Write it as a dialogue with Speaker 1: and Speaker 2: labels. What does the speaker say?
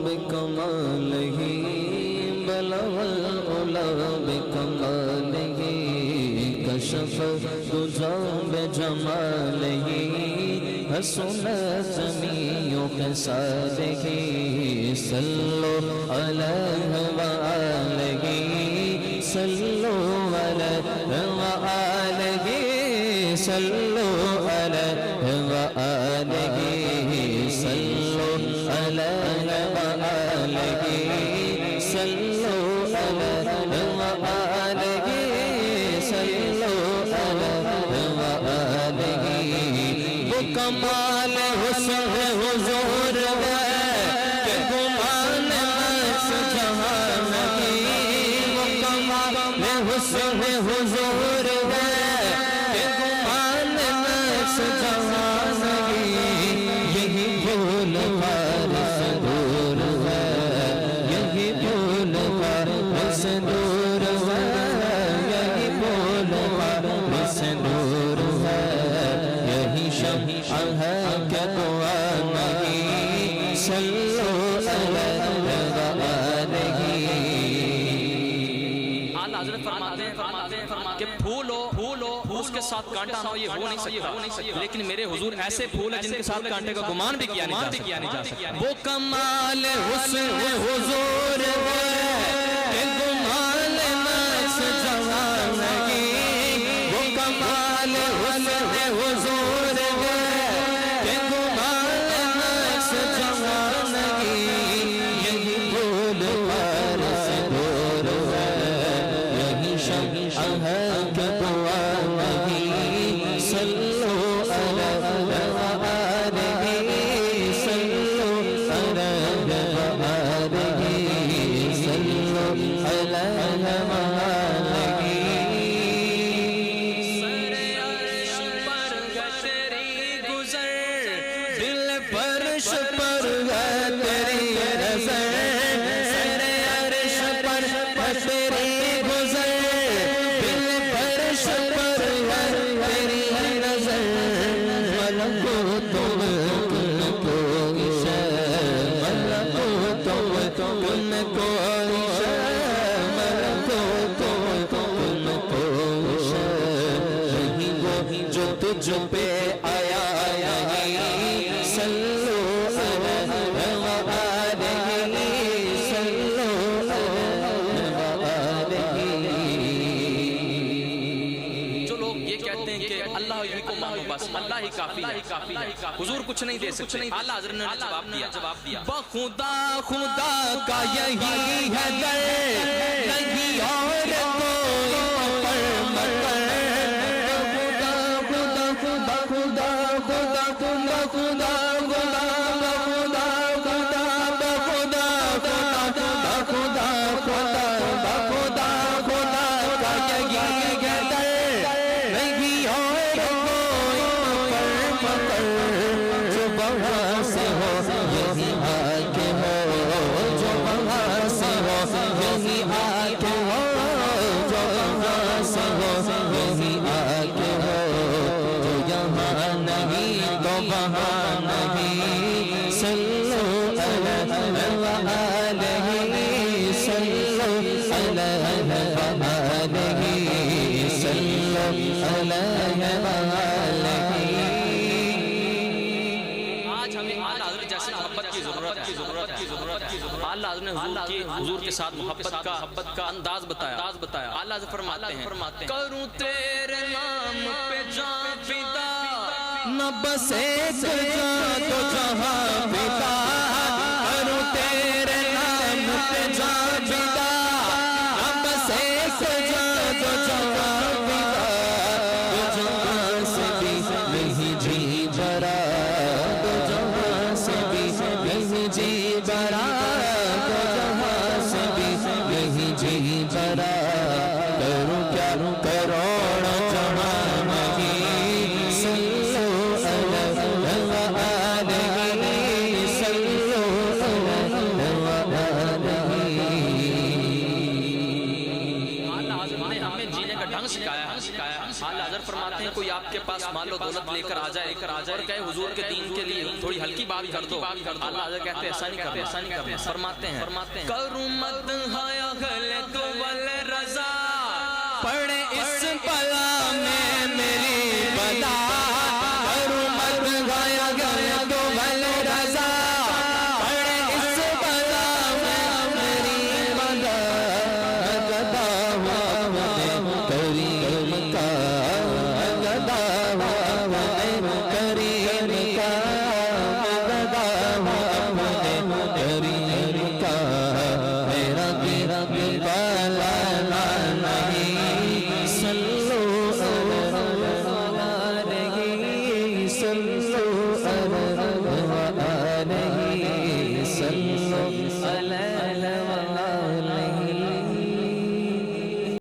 Speaker 1: بکمالہ بلغ العلا بکمالہ کشف الدجی بجمالہ حسنت جمیع خصالہ صلوا علیہ وآلہ صلوا علیہ وآلہ صلوا علیہ وآلہ صلوا علیہ وآلہ صلوا علیہ وآلہ صلوا علیہ وآلہ وہ کمال حسن حضور ہے کہ گمان عکس جہاں نہیں وہ کمال حسن حضور ہے کہ گمان عکس جہاں نہیں یہی بھول بارش دور ہے یہی بھول بارش دور ہے یہی بھول بارش دور ہے یہی شمع ہے کہ دعا نہیں صلوا علیہ وآلہ۔
Speaker 2: اعلیٰ حضرت فرماتے ہیں کہ پھول ہو اس کے ساتھ کانٹا نہ ہو یہ ہو نہیں سکتا، لیکن میرے حضور ایسے پھول ہیں جن کے ساتھ کانٹے کا گمان بھی کیا نہیں جا سکتا۔
Speaker 1: وہ کمال حسن حضور ہے کہ گمان عکس جہاں نہیں وہ کمال حسن حضور ہے کہ گمان عکس جہاں نہیں یہی بھول بارش دور ہے یہی شمع ہے کہ دعا نہیں صلوا علیہ وآلہ صلوا علیہ وآلہ صلوا علیہ وآلہ۔
Speaker 2: سر عرش پر ہے تیری گزر،
Speaker 1: دل فرش پر ہے تیری نظر سر عرش پر ہے تیری گزر دل فرش پر ہے تیری نظر ملکوت ملک کوئی شے ملکوت ملک کوئی شے ملکوت ملک کوئی شے یہی وہ جو تجھ پہ آیا صلوا علیہ وآلہ صلوا علیہ وآلہ۔
Speaker 2: جو لوگ یہ کہتے ہیں کہ اللہ ہی کو مانو بس اللہ ہی کافی ہے، حضور کچھ نہیں دے سکتے، اعلیٰ حضرت نے جواب دیا
Speaker 1: بخدا خدا کا یہی ہے در نہیں اور کوئی پر مگر خدا خدا خدا خدا خدا خدا خدا خدا خدا خدا خدا کا یہی ہے در نہیں اور کوئی پر مگر جو وہاں سے ہو یہی آ کے ہو جو وہاں سے ہو یہی آ کے ہو جو وہاں سے ہو یہی آ کے ہو جو یہاں نہیں تو وہاں نہیں صلوا علیہ وآلہ صلوا علیہ وآلہ صلوا علیہ وآلہ۔
Speaker 2: آج ہمیں اعلیٰ حضرت جیسے محبت کی ضرورت ہے۔ اعلیٰ حضرت نے حضور کے ساتھ محبت کا انداز بتایا۔ اعلیٰ حضرت فرماتے ہیں کروں تیرے نام پہ جان فدا
Speaker 1: نہ بس ایک جان تو جہاں فدا کروں تیرے نام پہ جان فدا نہ بس ایک جان تو جہاں فدا تو جہاں سے بھی نہیں جی بھرا تو جہاں سے بھی نہیں جی بھرا تو جہاں سے بھی نہیں جی بھرا کروں کیا کروڑ جہاں نہیں صلوا علیہ وآلہ صلوا علیہ وآلہ۔
Speaker 2: اعلیٰ حضرت نے ہمیں جینے کا ڈھنگ سکھایا ہے۔ اعلیٰ حضرت فرماتے ہیں کوئی آپ کے پاس مال و دولت لے کر آ جائے اور کہے حضور کے دین کے لیے تھوڑی ہلکی بات کر دو، اللہ حضرت کہتے ہیں ایسا نہیں کرنا، فرماتے ہیں کروں مدح یا غلط